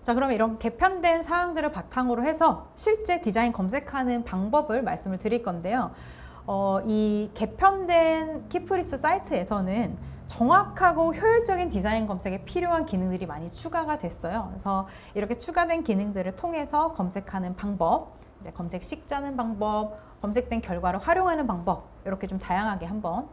자, 그러면 이런 개편된 사항들을 바탕으로 해서 실제 디자인 검색하는 방법을 말씀을 드릴 건데요. 이 개편된 키프리스 사이트에서는 정확하고 효율적인 디자인 검색에 필요한 기능들이 많이 추가가 됐어요. 그래서 이렇게 추가된 기능들을 통해서 검색하는 방법, 이제 검색식 짜는 방법, 검색된 결과를 활용하는 방법, 이렇게 좀 다양하게 한번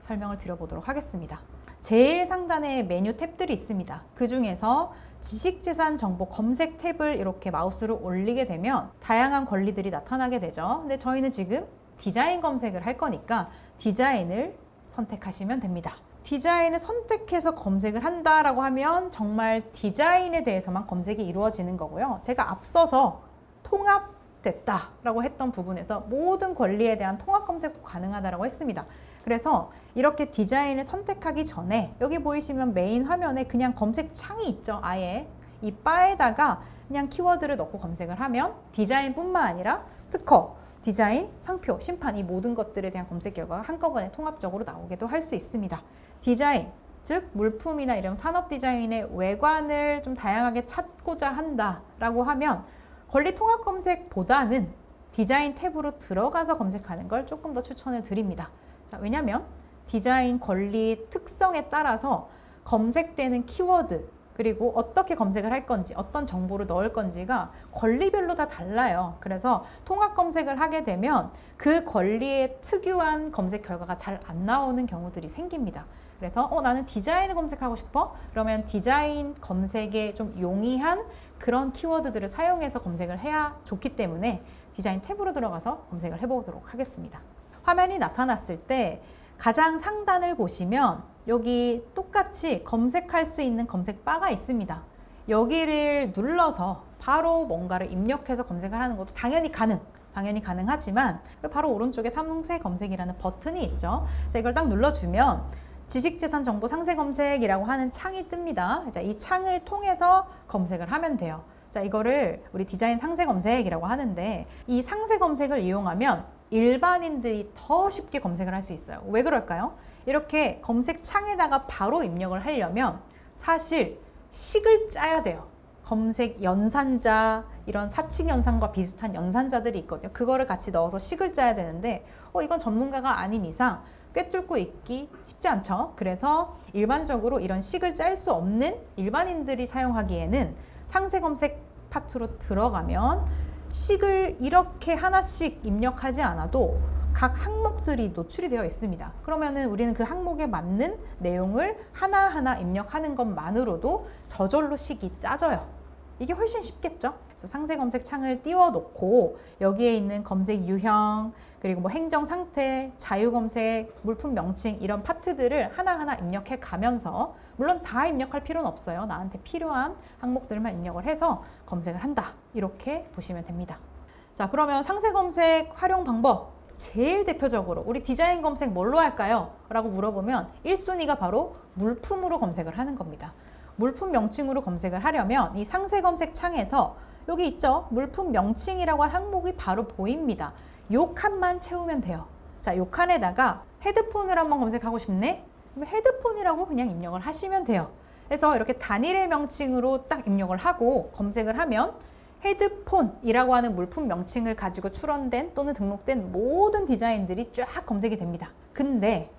설명을 드려보도록 하겠습니다. 제일 상단에 메뉴 탭들이 있습니다. 그 중에서 지식재산 정보 검색 탭을 이렇게 마우스로 올리게 되면 다양한 권리들이 나타나게 되죠. 근데 저희는 지금 디자인 검색을 할 거니까 디자인을 선택하시면 됩니다. 디자인을 선택해서 검색을 한다라고 하면 정말 디자인에 대해서만 검색이 이루어지는 거고요. 제가 앞서서 통합됐다라고 했던 부분에서 모든 권리에 대한 통합 검색도 가능하다라고 했습니다. 그래서 이렇게 디자인을 선택하기 전에 여기 보이시면 메인 화면에 그냥 검색 창이 있죠. 아예 이 바에다가 그냥 키워드를 넣고 검색을 하면 디자인뿐만 아니라 특허, 디자인, 상표, 심판 이 모든 것들에 대한 검색 결과가 한꺼번에 통합적으로 나오기도 할 수 있습니다. 디자인, 즉 물품이나 이런 산업 디자인의 외관을 좀 다양하게 찾고자 한다라고 하면 권리 통합 검색보다는 디자인 탭으로 들어가서 검색하는 걸 조금 더 추천을 드립니다. 자, 왜냐하면 디자인 권리 특성에 따라서 검색되는 키워드 그리고 어떻게 검색을 할 건지 어떤 정보를 넣을 건지가 권리별로 다 달라요. 그래서 통합 검색을 하게 되면 그 권리의 특유한 검색 결과가 잘 안 나오는 경우들이 생깁니다. 그래서 나는 디자인을 검색하고 싶어? 그러면 디자인 검색에 좀 용이한 그런 키워드들을 사용해서 검색을 해야 좋기 때문에 디자인 탭으로 들어가서 검색을 해보도록 하겠습니다. 화면이 나타났을 때 가장 상단을 보시면 여기 똑같이 검색할 수 있는 검색 바가 있습니다. 여기를 눌러서 바로 뭔가를 입력해서 검색을 하는 것도 당연히 가능하지만 바로 오른쪽에 상세 검색이라는 버튼이 있죠. 자, 이걸 딱 눌러주면 지식재산 정보 상세 검색이라고 하는 창이 뜹니다. 자, 이 창을 통해서 검색을 하면 돼요. 자, 이거를 우리 디자인 상세 검색이라고 하는데 이 상세 검색을 이용하면 일반인들이 더 쉽게 검색을 할 수 있어요. 왜 그럴까요? 이렇게 검색 창에다가 바로 입력을 하려면 사실 식을 짜야 돼요. 검색 연산자, 이런 사칙 연산과 비슷한 연산자들이 있거든요. 그거를 같이 넣어서 식을 짜야 되는데 이건 전문가가 아닌 이상 꿰뚫고 있기 쉽지 않죠. 그래서 일반적으로 이런 식을 짤 수 없는 일반인들이 사용하기에는 상세 검색 파트로 들어가면 식을 이렇게 하나씩 입력하지 않아도 각 항목들이 노출이 되어 있습니다. 그러면은 우리는 그 항목에 맞는 내용을 하나하나 입력하는 것만으로도 저절로 식이 짜져요. 이게 훨씬 쉽겠죠? 그래서 상세 검색 창을 띄워놓고 여기에 있는 검색 유형, 그리고 뭐 행정 상태, 자유 검색, 물품 명칭 이런 파트들을 하나하나 입력해 가면서 물론 다 입력할 필요는 없어요. 나한테 필요한 항목들만 입력을 해서 검색을 한다. 이렇게 보시면 됩니다. 자, 그러면 상세 검색 활용 방법 제일 대표적으로 우리 디자인 검색 뭘로 할까요? 라고 물어보면 1순위가 바로 물품으로 검색을 하는 겁니다. 물품 명칭으로 검색을 하려면 이 상세 검색 창에서 여기 있죠? 물품 명칭이라고 한 항목이 바로 보입니다. 요 칸만 채우면 돼요. 자, 요 칸에다가 헤드폰을 한번 검색하고 싶네? 그럼 헤드폰이라고 그냥 입력을 하시면 돼요. 그래서 이렇게 단일의 명칭으로 딱 입력을 하고 검색을 하면 헤드폰이라고 하는 물품 명칭을 가지고 출원된 또는 등록된 모든 디자인들이 쫙 검색이 됩니다. 근데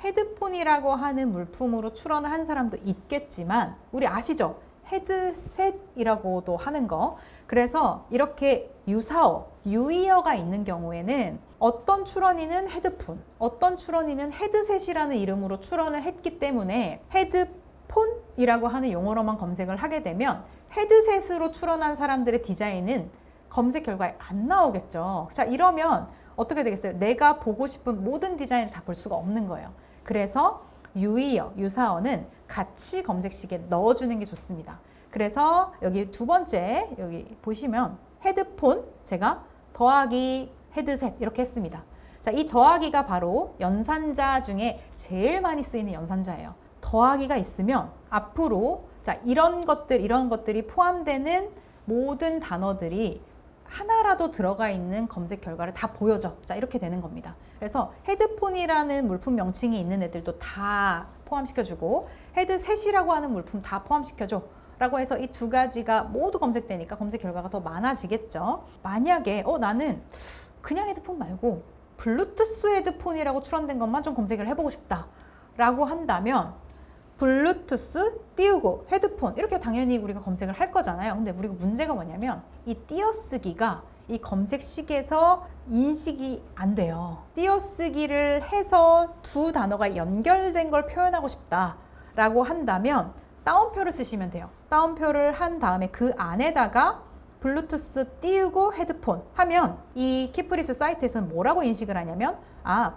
헤드폰이라고 하는 물품으로 출원을 한 사람도 있겠지만 우리 아시죠? 헤드셋이라고도 하는 거. 그래서 이렇게 유사어, 유의어가 있는 경우에는 어떤 출원인은 헤드폰, 어떤 출원인은 헤드셋이라는 이름으로 출원을 했기 때문에 헤드폰이라고 하는 용어로만 검색을 하게 되면 헤드셋으로 출원한 사람들의 디자인은 검색 결과에 안 나오겠죠. 자, 이러면 어떻게 되겠어요? 내가 보고 싶은 모든 디자인을 다 볼 수가 없는 거예요. 그래서 유의어, 유사어는 같이 검색식에 넣어주는 게 좋습니다. 그래서 여기 두 번째 여기 보시면 헤드폰 제가 더하기 헤드셋 이렇게 했습니다. 자, 이 더하기가 바로 연산자 중에 제일 많이 쓰이는 연산자예요. 더하기가 있으면 앞으로 자, 이런 것들이 포함되는 모든 단어들이 하나라도 들어가 있는 검색 결과를 다 보여줘. 자, 이렇게 되는 겁니다. 그래서 헤드폰이라는 물품 명칭이 있는 애들도 다 포함시켜주고 헤드셋이라고 하는 물품 다 포함시켜줘 라고 해서 이 두 가지가 모두 검색되니까 검색 결과가 더 많아지겠죠. 만약에 나는 그냥 헤드폰 말고 블루투스 헤드폰이라고 추론된 것만 좀 검색을 해보고 싶다 라고 한다면 블루투스 띄우고 헤드폰 이렇게 당연히 우리가 검색을 할 거잖아요. 근데 우리가 문제가 뭐냐면 이 띄어쓰기가 이 검색식에서 인식이 안 돼요. 띄어쓰기를 해서 두 단어가 연결된 걸 표현하고 싶다라고 한다면 따옴표를 쓰시면 돼요. 따옴표를 한 다음에 그 안에다가 블루투스 띄우고 헤드폰 하면 이 키프리스 사이트에서는 뭐라고 인식을 하냐면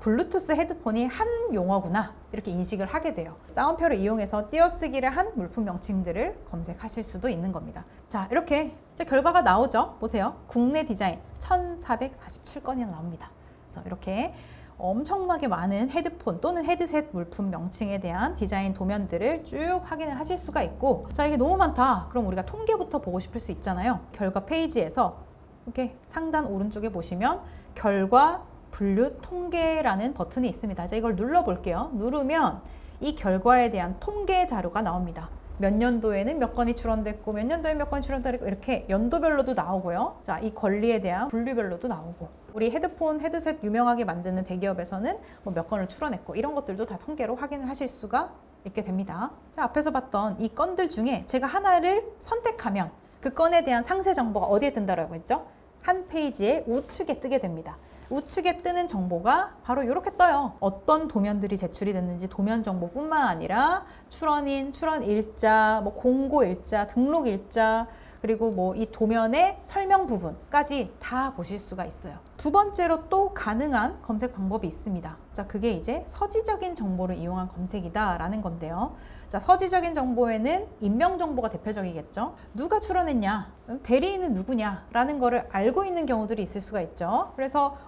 블루투스 헤드폰이 한 용어구나 이렇게 인식을 하게 돼요. 따옴표를 이용해서 띄어쓰기를 한 물품 명칭들을 검색하실 수도 있는 겁니다. 자, 이렇게 이제 결과가 나오죠. 보세요. 국내 디자인 1447건이나 나옵니다. 그래서 이렇게 엄청나게 많은 헤드폰 또는 헤드셋 물품 명칭에 대한 디자인 도면들을 쭉 확인을 하실 수가 있고, 자, 이게 너무 많다. 그럼 우리가 통계부터 보고 싶을 수 있잖아요. 결과 페이지에서 이렇게 상단 오른쪽에 보시면 결과 분류 통계라는 버튼이 있습니다. 자, 이걸 눌러 볼게요. 누르면 이 결과에 대한 통계 자료가 나옵니다. 몇 년도에는 몇 건이 출원됐고 몇 년도에 몇 건이 출원됐고 이렇게 연도별로도 나오고요. 자, 이 권리에 대한 분류별로도 나오고, 우리 헤드폰, 헤드셋 유명하게 만드는 대기업에서는 뭐 몇 건을 출원했고 이런 것들도 다 통계로 확인을 하실 수가 있게 됩니다. 자, 앞에서 봤던 이 건들 중에 제가 하나를 선택하면 그 건에 대한 상세 정보가 어디에 뜬다라고 했죠? 한 페이지의 우측에 뜨게 됩니다. 우측에 뜨는 정보가 바로 이렇게 떠요. 어떤 도면들이 제출이 됐는지 도면 정보뿐만 아니라 출원인, 출원 일자, 뭐 공고 일자, 등록 일자, 그리고 뭐 이 도면의 설명 부분까지 다 보실 수가 있어요. 두 번째로 또 가능한 검색 방법이 있습니다. 자, 그게 이제 서지적인 정보를 이용한 검색이다라는 건데요. 자, 서지적인 정보에는 임명 정보가 대표적이겠죠. 누가 출원했냐, 대리인은 누구냐라는 거를 알고 있는 경우들이 있을 수가 있죠. 그래서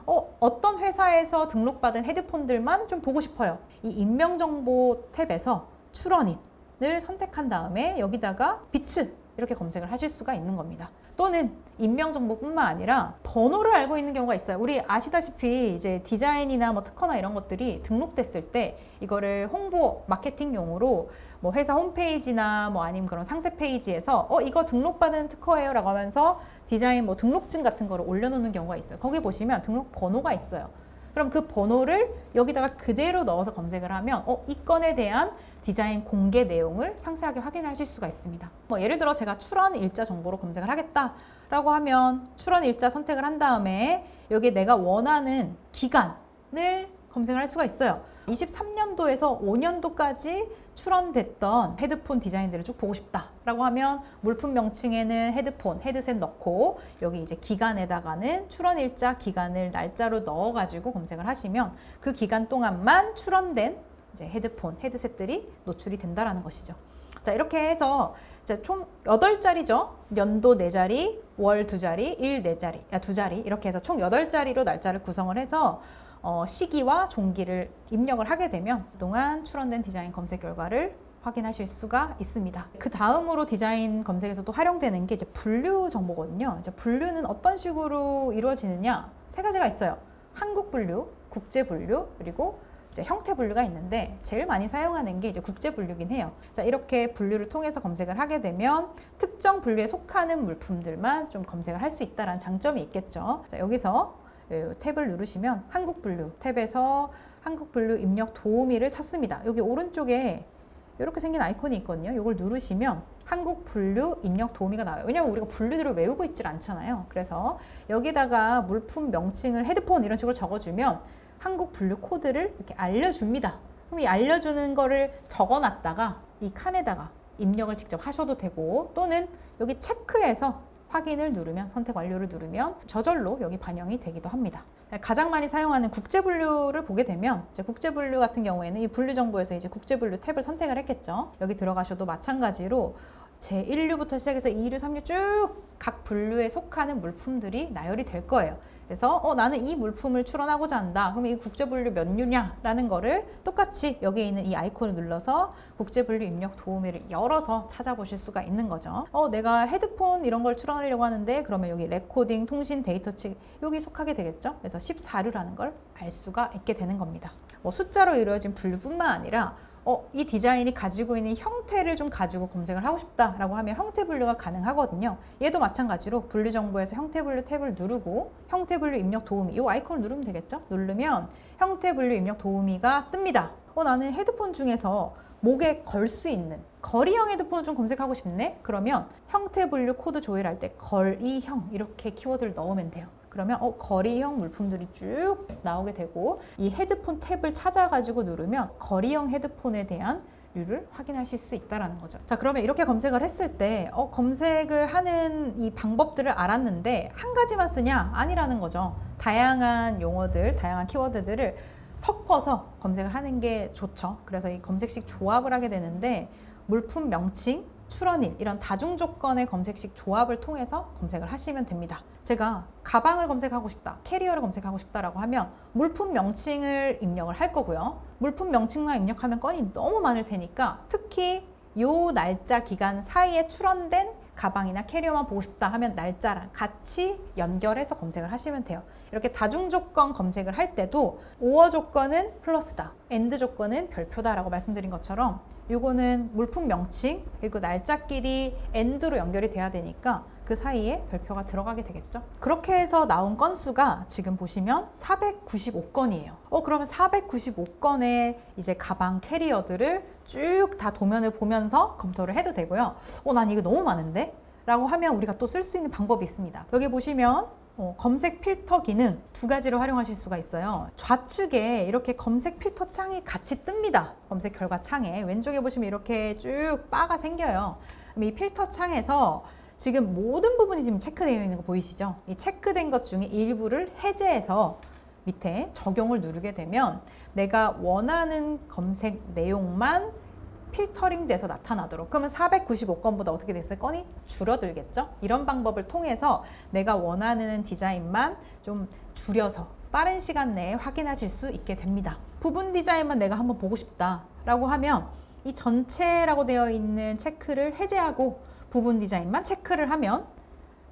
어떤 회사에서 등록받은 헤드폰들만 좀 보고 싶어요. 이 임명 정보 탭에서 출원인을 선택한 다음에 여기다가 비츠 이렇게 검색을 하실 수가 있는 겁니다. 또는 임명 정보뿐만 아니라 번호를 알고 있는 경우가 있어요. 우리 아시다시피 이제 디자인이나 뭐 특허나 이런 것들이 등록됐을 때 이거를 홍보 마케팅용으로 뭐 회사 홈페이지나 뭐 아니면 그런 상세 페이지에서 이거 등록받은 특허예요 라고 하면서 디자인 뭐 등록증 같은 거를 올려놓는 경우가 있어요. 거기 보시면 등록 번호가 있어요. 그럼 그 번호를 여기다가 그대로 넣어서 검색을 하면 이 건에 대한 디자인 공개 내용을 상세하게 확인하실 수가 있습니다. 뭐 예를 들어 제가 출원 일자 정보로 검색을 하겠다라고 하면 출원 일자 선택을 한 다음에 여기에 내가 원하는 기간을 검색을 할 수가 있어요. 23년도에서 5년도까지 출원됐던 헤드폰 디자인들을 쭉 보고 싶다라고 하면 물품 명칭에는 헤드폰, 헤드셋 넣고 여기 이제 기간에다가는 출원일자 기간을 날짜로 넣어가지고 검색을 하시면 그 기간 동안만 출원된 이제 헤드폰, 헤드셋들이 노출이 된다라는 것이죠. 자, 이렇게 해서 이제 총 8자리죠. 연도 4자리, 월 2자리, 일 4자리, 2자리 이렇게 해서 총 8자리로 날짜를 구성을 해서 시기와 종기를 입력을 하게 되면 그동안 출원된 디자인 검색 결과를 확인하실 수가 있습니다. 그 다음으로 디자인 검색에서도 활용되는 게 이제 분류 정보거든요. 이제 분류는 어떤 식으로 이루어지느냐? 3가지가 있어요. 한국 분류, 국제 분류, 그리고 이제 형태 분류가 있는데 제일 많이 사용하는 게 이제 국제 분류긴 해요. 자, 이렇게 분류를 통해서 검색을 하게 되면 특정 분류에 속하는 물품들만 좀 검색을 할 수 있다는 장점이 있겠죠. 자, 여기서 탭을 누르시면 한국 분류 탭에서 한국 분류 입력 도우미를 찾습니다. 여기 오른쪽에 이렇게 생긴 아이콘이 있거든요. 이걸 누르시면 한국 분류 입력 도우미가 나와요. 왜냐면 우리가 분류들을 외우고 있질 않잖아요. 그래서 여기다가 물품 명칭을 헤드폰 이런 식으로 적어주면 한국 분류 코드를 이렇게 알려줍니다. 그럼 이 알려주는 거를 적어놨다가 이 칸에다가 입력을 직접 하셔도 되고, 또는 여기 체크해서 확인을 누르면, 선택 완료를 누르면 저절로 여기 반영이 되기도 합니다. 가장 많이 사용하는 국제 분류를 보게 되면 이제 국제 분류 같은 경우에는 이 분류 정보에서 이제 국제 분류 탭을 선택을 했겠죠. 여기 들어가셔도 마찬가지로 제1류부터 시작해서 2류, 3류 쭉 각 분류에 속하는 물품들이 나열이 될 거예요. 그래서 나는 이 물품을 출원하고자 한다. 그럼 이 국제 분류 몇 류냐라는 거를 똑같이 여기에 있는 이 아이콘을 눌러서 국제 분류 입력 도우미를 열어서 찾아보실 수가 있는 거죠. 내가 헤드폰 이런 걸 출원하려고 하는데 그러면 여기 레코딩, 통신, 데이터 측 여기 속하게 되겠죠. 그래서 14류라는 걸 알 수가 있게 되는 겁니다. 뭐 숫자로 이루어진 분류뿐만 아니라 이 디자인이 가지고 있는 형태를 좀 가지고 검색을 하고 싶다라고 하면 형태 분류가 가능하거든요. 얘도 마찬가지로 분류 정보에서 형태 분류 탭을 누르고 형태 분류 입력 도우미 이 아이콘을 누르면 되겠죠? 누르면 형태 분류 입력 도우미가 뜹니다. 나는 헤드폰 중에서 목에 걸 수 있는 거리형 헤드폰을 좀 검색하고 싶네? 그러면 형태 분류 코드 조회할 때 거리형 이렇게 키워드를 넣으면 돼요. 그러면 거리형 물품들이 쭉 나오게 되고 이 헤드폰 탭을 찾아가지고 누르면 거리형 헤드폰에 대한 류를 확인하실 수 있다는 거죠. 자, 그러면 이렇게 검색을 했을 때 검색을 하는 이 방법들을 알았는데 한 가지만 쓰냐? 아니라는 거죠. 다양한 용어들, 다양한 키워드들을 섞어서 검색을 하는 게 좋죠. 그래서 이 검색식 조합을 하게 되는데 물품 명칭, 출원일 이런 다중 조건의 검색식 조합을 통해서 검색을 하시면 됩니다. 제가 가방을 검색하고 싶다, 캐리어를 검색하고 싶다라고 하면 물품 명칭을 입력을 할 거고요. 물품 명칭만 입력하면 건이 너무 많을 테니까 특히 요 날짜 기간 사이에 출원된 가방이나 캐리어만 보고 싶다 하면 날짜랑 같이 연결해서 검색을 하시면 돼요. 이렇게 다중 조건 검색을 할 때도 오어 조건은 플러스다, 엔드 조건은 별표다라고 말씀드린 것처럼 요거는 물품 명칭 그리고 날짜끼리 엔드로 연결이 돼야 되니까 그 사이에 별표가 들어가게 되겠죠. 그렇게 해서 나온 건수가 지금 보시면 495건이에요. 그러면 495건의 이제 가방 캐리어들을 쭉 다 도면을 보면서 검토를 해도 되고요. 난 이거 너무 많은데? 라고 하면 우리가 또 쓸 수 있는 방법이 있습니다. 여기 보시면 검색 필터 기능 두 가지로 활용하실 수가 있어요. 좌측에 이렇게 검색 필터 창이 같이 뜹니다. 검색 결과 창에 왼쪽에 보시면 이렇게 쭉 바가 생겨요. 그럼 이 필터 창에서 지금 모든 부분이 지금 체크되어 있는 거 보이시죠? 이 체크된 것 중에 일부를 해제해서 밑에 적용을 누르게 되면 내가 원하는 검색 내용만 필터링 돼서 나타나도록. 그러면 495건보다 어떻게 됐어요? 건이 줄어들겠죠? 이런 방법을 통해서 내가 원하는 디자인만 좀 줄여서 빠른 시간 내에 확인하실 수 있게 됩니다. 부분 디자인만 내가 한번 보고 싶다 라고 하면 이 전체라고 되어 있는 체크를 해제하고 부분 디자인만 체크를 하면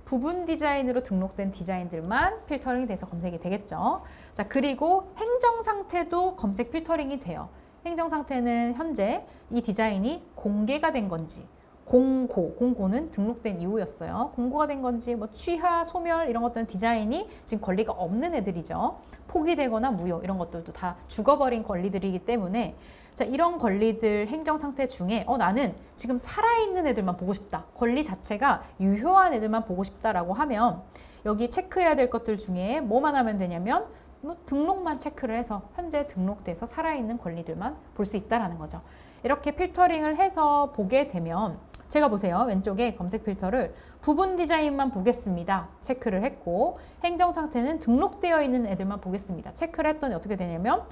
부분 디자인으로 등록된 디자인들만 필터링이 돼서 검색이 되겠죠. 자, 그리고 행정 상태도 검색 필터링이 돼요. 행정 상태는 현재 이 디자인이 공개가 된 건지, 공고는 등록된 이후였어요. 공고가 된 건지, 취하, 소멸 이런 것들은 디자인이 지금 권리가 없는 애들이죠. 포기되거나 무효 이런 것들도 다 죽어버린 권리들이기 때문에 자, 이런 권리들 행정 상태 중에 나는 지금 살아있는 애들만 보고 싶다. 권리 자체가 유효한 애들만 보고 싶다라고 하면 여기 체크해야 될 것들 중에 뭐만 하면 되냐면 등록만 체크를 해서 현재 등록돼서 살아있는 권리들만 볼 수 있다는 거죠. 이렇게 필터링을 해서 보게 되면 제가 보세요. 왼쪽에 검색 필터를 부분 디자인만 보겠습니다. 체크를 했고 행정 상태는 등록되어 있는 애들만 보겠습니다. 체크를 했더니 어떻게 되냐면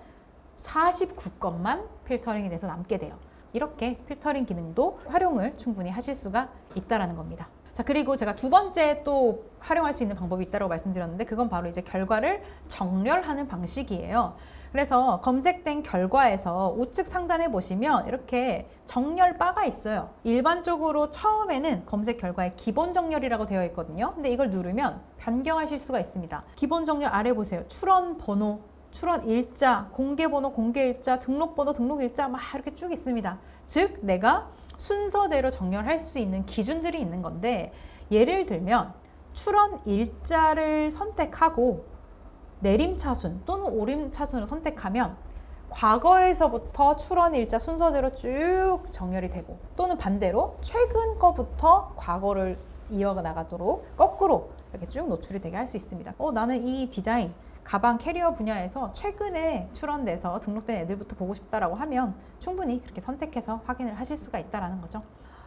49건만 필터링이 돼서 남게 돼요. 이렇게 필터링 기능도 활용을 충분히 하실 수가 있다는 겁니다. 자, 그리고 제가 두 번째 또 활용할 수 있는 방법이 있다고 말씀드렸는데 그건 바로 이제 결과를 정렬하는 방식이에요. 그래서 검색된 결과에서 우측 상단에 보시면 이렇게 정렬 바가 있어요. 일반적으로 처음에는 검색 결과에 기본 정렬이라고 되어 있거든요. 근데 이걸 누르면 변경하실 수가 있습니다. 기본 정렬 아래 보세요. 출원 번호, 출원 일자, 공개 번호, 공개 일자, 등록 번호, 등록 일자 막 이렇게 쭉 있습니다. 즉 내가 순서대로 정렬할 수 있는 기준들이 있는 건데 예를 들면 출원 일자를 선택하고 내림차순 또는 오림차순을 선택하면 과거에서부터 출원 일자 순서대로 쭉 정렬이 되고 또는 반대로 최근 거부터 과거를 이어나가도록 거꾸로 이렇게 쭉 노출이 되게 할 수 있습니다. 나는 이 디자인 가방 캐리어 분야에서 최근에 출원돼서 등록된 애들부터 보고 싶다라고 하면 충분히 그렇게 선택해서 확인을 하실 수가 있다는 거죠.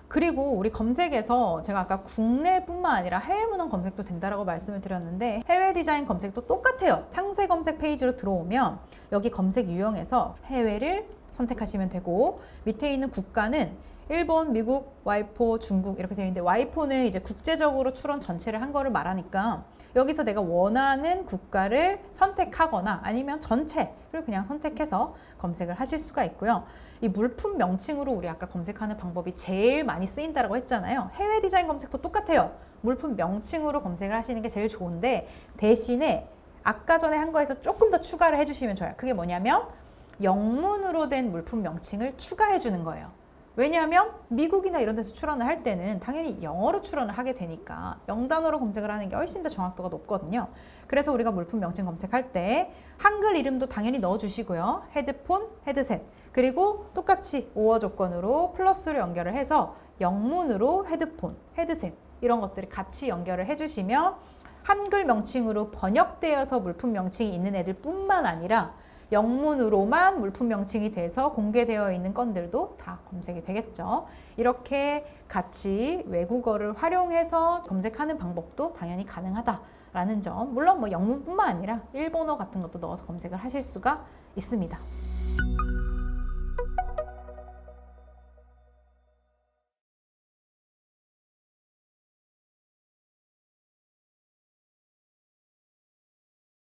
그리고 우리 검색에서 제가 아까 국내뿐만 아니라 해외 문헌 검색도 된다라고 말씀을 드렸는데 해외 디자인 검색도 똑같아요. 상세 검색 페이지로 들어오면 여기 검색 유형에서 해외를 선택하시면 되고 밑에 있는 국가는 일본, 미국, 와이포, 중국 이렇게 되어 있는데 와이포는 이제 국제적으로 출원 전체를 한 거를 말하니까 여기서 내가 원하는 국가를 선택하거나 아니면 전체를 그냥 선택해서 검색을 하실 수가 있고요. 이 물품 명칭으로 우리 아까 검색하는 방법이 제일 많이 쓰인다고 했잖아요. 해외 디자인 검색도 똑같아요. 물품 명칭으로 검색을 하시는 게 제일 좋은데 대신에 아까 전에 한 거에서 조금 더 추가를 해주시면 좋아요. 그게 뭐냐면 영문으로 된 물품 명칭을 추가해 주는 거예요. 왜냐하면 미국이나 이런 데서 출원을 할 때는 당연히 영어로 출원을 하게 되니까 영단어로 검색을 하는 게 훨씬 더 정확도가 높거든요. 그래서 우리가 물품 명칭 검색할 때 한글 이름도 당연히 넣어주시고요. 헤드폰, 헤드셋, 그리고 똑같이 오어 조건으로 플러스로 연결을 해서 영문으로 헤드폰, 헤드셋 이런 것들을 같이 연결을 해주시면 한글 명칭으로 번역되어서 물품 명칭이 있는 애들 뿐만 아니라 영문으로만 물품 명칭이 돼서 공개되어 있는 건들도 다 검색이 되겠죠. 이렇게 같이 외국어를 활용해서 검색하는 방법도 당연히 가능하다라는 점. 물론 뭐 영문뿐만 아니라 일본어 같은 것도 넣어서 검색을 하실 수가 있습니다.